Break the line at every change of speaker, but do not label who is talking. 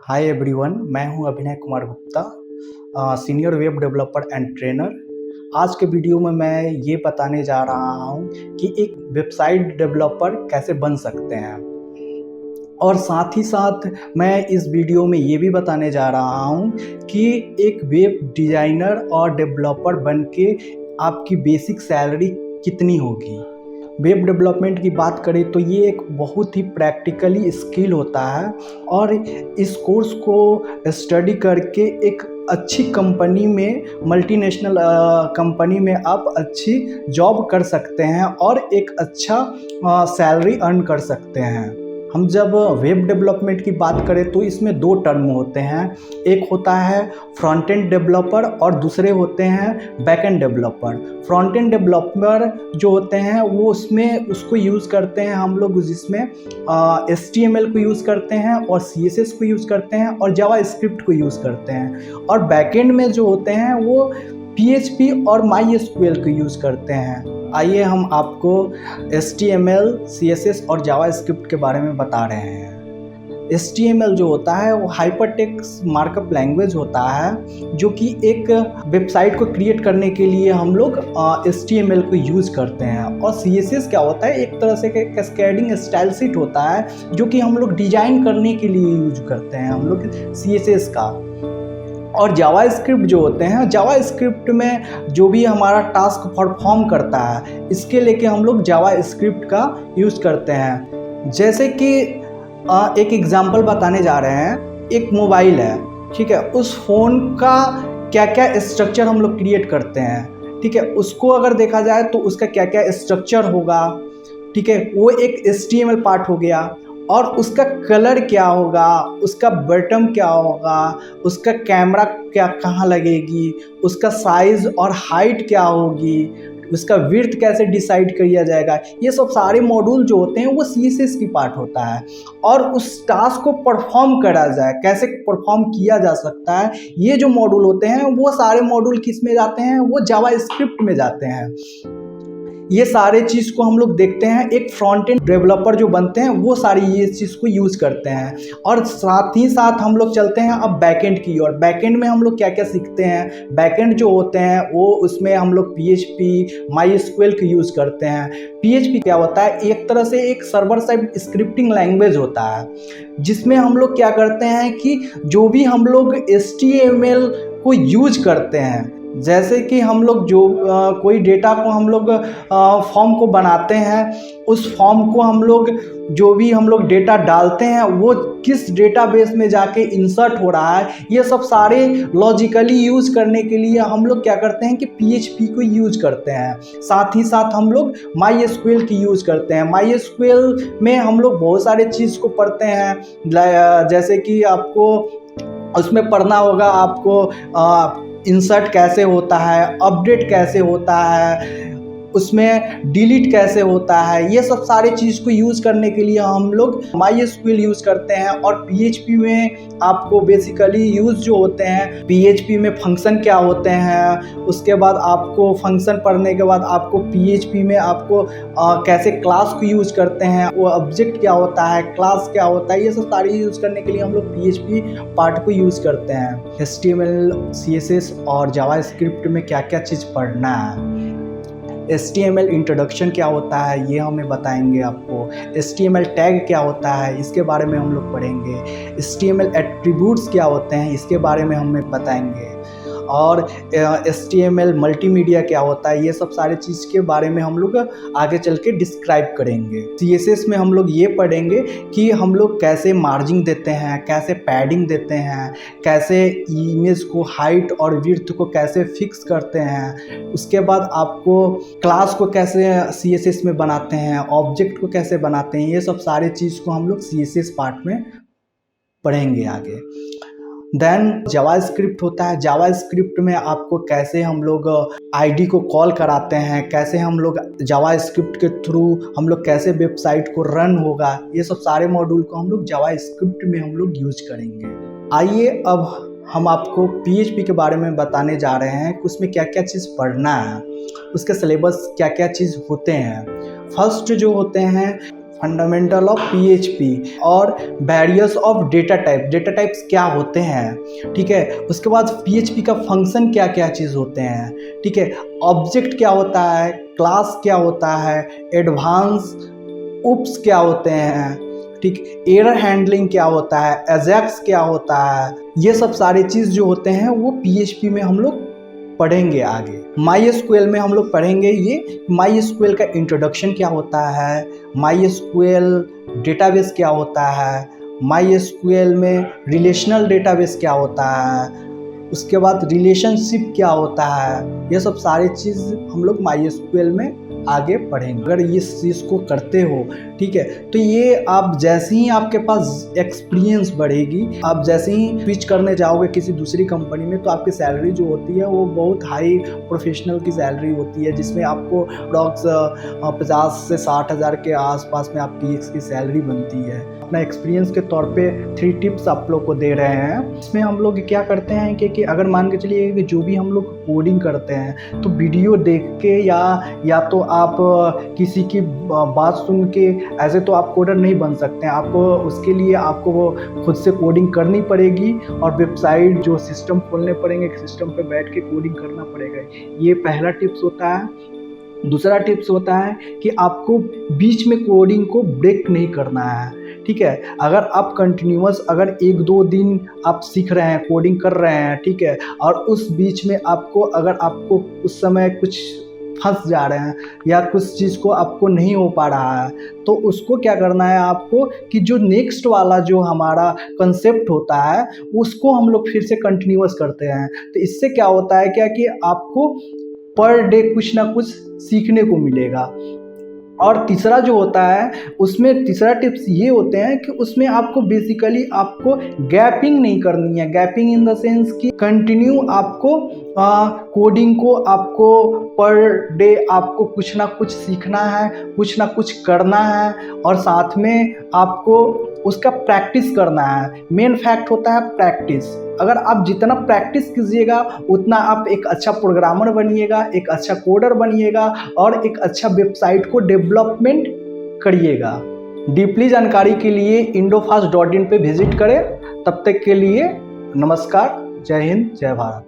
Hi everyone, मैं हूं अभिनय Kumar Gupta, senior web developer and trainer. आज के वीडियो में मैं ये बताने जा रहा हूं कि एक वेबसाइट डेवलपर कैसे बन सकते हैं, और साथ ही साथ मैं इस वीडियो में ये भी बताने जा रहा हूं कि एक वेब डिज़ाइनर और डेवलपर बन के आपकी बेसिक सैलरी कितनी होगी। वेब डेवलपमेंट की बात करें तो ये एक बहुत ही प्रैक्टिकली स्किल होता है, और इस कोर्स को स्टडी करके एक अच्छी कंपनी में, मल्टीनेशनल कंपनी में आप अच्छी जॉब कर सकते हैं और एक अच्छा सैलरी अर्न कर सकते हैं। हम जब वेब डेवलपमेंट की बात करें तो इसमें दो टर्म होते हैं। एक होता है फ्रंट एंड डेवलपर और दूसरे होते हैं back end developer. Front end developer जो होते हैं वो उसको यूज़ करते हैं हम लोग, जिसमें HTML को यूज़ करते हैं और CSS को यूज़ करते हैं और जावास्क्रिप्ट को यूज़ करते हैं। और बैक एंड में जो होते हैं वो PHP और MySQL को यूज़ करते हैं। आइए हम आपको HTML, CSS और जावास्क्रिप्ट के बारे में बता रहे हैं। HTML जो होता है वो हाइपरटेक्स्ट मार्कअप लैंग्वेज होता है, जो कि एक वेबसाइट को क्रिएट करने के लिए हम लोग HTML को यूज़ करते हैं। और CSS क्या होता है, एक तरह से कैस्केडिंग स्टाइल शीट होता है, जो कि हम लोग डिजाइन करने के लिए यूज करते हैं हम लोग CSS का। और जावास्क्रिप्ट जो होते हैं, जावास्क्रिप्ट में जो भी हमारा टास्क परफॉर्म करता है, इसके लेके हम लोग जावास्क्रिप्ट का यूज़ करते हैं। जैसे कि एक एग्जांपल बताने जा रहे हैं। एक मोबाइल है, ठीक है, उस फ़ोन का क्या क्या स्ट्रक्चर हम लोग क्रिएट करते हैं, ठीक है, उसको अगर देखा जाए तो उसका क्या क्या स्ट्रक्चर होगा, ठीक है, वो एक HTML पार्ट हो गया। और उसका कलर क्या होगा, उसका बटन क्या होगा, उसका कैमरा क्या कहाँ लगेगी, उसका साइज़ और हाइट क्या होगी, उसका विड्थ कैसे डिसाइड किया जाएगा, ये सब सारे मॉड्यूल जो होते हैं वो CSS की पार्ट होता है। और उस टास्क को परफॉर्म करा जाए, कैसे परफॉर्म किया जा सकता है, ये जो मॉड्यूल होते हैं वो सारे मॉड्यूल किस में जाते हैं, वो जावास्क्रिप्ट में जाते हैं। ये सारे चीज़ को हम लोग देखते हैं। एक फ्रंट एंड डेवलपर जो बनते हैं वो सारी ये चीज़ को यूज़ करते हैं। और साथ ही साथ हम लोग चलते हैं अब बैकएंड की ओर। बैकएंड में हम लोग क्या क्या सीखते हैं। बैकएंड जो होते हैं वो उसमें हम लोग PHP, MySQL को यूज़ करते हैं। PHP क्या होता है, एक तरह से एक सर्वर साइड स्क्रिप्टिंग लैंग्वेज होता है, जिसमें हम लोग क्या करते हैं कि जो भी हम लोग HTML को यूज करते हैं, जैसे कि हम लोग जो कोई डेटा को हम लोग फॉर्म को बनाते हैं, उस फॉर्म को हम लोग जो भी हम लोग डेटा डालते हैं वो किस डेटाबेस में जाके इंसर्ट हो रहा है, ये सब सारे लॉजिकली यूज़ करने के लिए हम लोग क्या करते हैं कि PHP को यूज करते हैं। साथ ही साथ हम लोग MySQL की यूज़ करते हैं। MySQL में हम लोग बहुत सारे चीज़ को पढ़ते हैं, जैसे कि आपको उसमें पढ़ना होगा, आपको इंसर्ट कैसे होता है, अपडेट कैसे होता है, उसमें डिलीट कैसे होता है, ये सब सारे चीज़ को यूज़ करने के लिए हम लोग MySQL यूज़ करते हैं। और PHP में आपको बेसिकली यूज़ जो होते हैं, PHP में फंक्शन क्या होते हैं, उसके बाद आपको फंक्शन पढ़ने के बाद आपको PHP में आपको कैसे क्लास को यूज़ करते हैं, वो ऑब्जेक्ट क्या होता है, क्लास क्या होता है, ये सब सारी यूज़ करने के लिए हम लोग PHP पार्ट को यूज़ करते हैं। HTML, CSS और जावास्क्रिप्ट में क्या क्या चीज़ पढ़ना है। HTML इंट्रोडक्शन क्या होता है ये हमें बताएंगे आपको। HTML टैग क्या होता है इसके बारे में हम लोग पढ़ेंगे। HTML एट्रीब्यूट्स क्या होते हैं इसके बारे में हमें बताएंगे। और HTML मल्टीमीडिया क्या होता है, ये सब सारे चीज़ के बारे में हम लोग आगे चल के डिस्क्राइब करेंगे। CSS में हम लोग ये पढ़ेंगे कि हम लोग कैसे मार्जिन देते हैं, कैसे पैडिंग देते हैं, कैसे इमेज को हाइट और विड्थ को कैसे फिक्स करते हैं। उसके बाद आपको क्लास को कैसे CSS में बनाते हैं, ऑब्जेक्ट को कैसे बनाते हैं, ये सब सारे चीज़ को हम लोग CSS पार्ट में पढ़ेंगे आगे। देन जावास्क्रिप्ट होता है। जावास्क्रिप्ट में आपको कैसे हम लोग आईडी को कॉल कराते हैं, कैसे हम लोग जावास्क्रिप्ट के थ्रू हम लोग कैसे वेबसाइट को रन होगा, ये सब सारे मॉड्यूल को हम लोग जावास्क्रिप्ट में हम लोग यूज करेंगे। आइए अब हम आपको PHP के बारे में बताने जा रहे हैं कि उसमें क्या क्या चीज़ पढ़ना है, उसके सिलेबस क्या क्या चीज़ होते हैं। फर्स्ट जो होते हैं फंडामेंटल ऑफ पीएचपी और barriers of data type, data types क्या होते हैं, ठीक है। उसके बाद पीएचपी का फंक्शन क्या क्या चीज़ होते हैं, ठीक है। ऑब्जेक्ट क्या होता है, क्लास क्या होता है, एडवांस उप्स क्या होते हैं, ठीक, एरर हैंडलिंग क्या होता है, एजेक्स क्या होता है, ये सब सारी चीज़ जो होते हैं वो पीएचपी में हम लोग पढ़ेंगे आगे। MySQL में हम लोग पढ़ेंगे ये MySQL का इंट्रोडक्शन क्या होता है, MySQL डेटाबेस क्या होता है, MySQL में रिलेशनल डेटाबेस क्या होता है, उसके बाद रिलेशनशिप क्या होता है, ये सब सारी चीज़ हम लोग MySQL में आगे पढ़ेंगे। अगर इस चीज़ को करते हो, ठीक है, तो ये आप जैसे ही आपके पास एक्सपीरियंस बढ़ेगी, आप जैसे ही स्विच करने जाओगे किसी दूसरी कंपनी में, तो आपकी सैलरी जो होती है वो बहुत हाई प्रोफेशनल की सैलरी होती है, जिसमें आपको अप्रॉक्स 50 से 60 हज़ार के आसपास में आपकी इसकी सैलरी बनती है। अपना एक्सपीरियंस के तौर पे 3 टिप्स आप लोग को दे रहे हैं। इसमें हम लोग क्या करते हैं कि अगर मान के चलिए कि जो भी हम लोग कोडिंग करते हैं, तो वीडियो देख के या तो आप किसी की बात सुन के ऐसे तो आप कोडर नहीं बन सकते हैं। आपको उसके लिए आपको वो खुद से कोडिंग करनी पड़ेगी और वेबसाइट जो सिस्टम खोलने पड़ेंगे, सिस्टम पे बैठ के कोडिंग करना पड़ेगा। ये पहला टिप्स होता है। दूसरा टिप्स होता है कि आपको बीच में कोडिंग को ब्रेक नहीं करना है, ठीक है। अगर आप कंटिन्यूअस अगर 1-2 दिन आप सीख रहे हैं, कोडिंग कर रहे हैं, ठीक है, और उस बीच में आपको उस समय कुछ फंस जा रहे हैं या कुछ चीज़ को आपको नहीं हो पा रहा है, तो उसको क्या करना है आपको कि जो नेक्स्ट वाला जो हमारा कंसेप्ट होता है उसको हम लोग फिर से कंटिन्यूअस करते हैं। तो इससे क्या होता है कि आपको पर डे कुछ ना कुछ सीखने को मिलेगा। और तीसरा जो होता है उसमें तीसरा टिप्स ये होते हैं कि उसमें आपको बेसिकली आपको गैपिंग नहीं करनी है। गैपिंग इन द सेंस कि कंटिन्यू आपको कोडिंग को आपको पर डे आपको कुछ ना कुछ सीखना है, कुछ ना कुछ करना है, और साथ में आपको उसका प्रैक्टिस करना है। मेन फैक्ट होता है प्रैक्टिस। अगर आप जितना प्रैक्टिस कीजिएगा उतना आप एक अच्छा प्रोग्रामर बनिएगा, एक अच्छा कोडर बनिएगा और एक अच्छा वेबसाइट को डेवलपमेंट करिएगा। डीपली जानकारी के लिए indofast.in पे विजिट करें। तब तक के लिए नमस्कार, जय हिंद, जय भारत।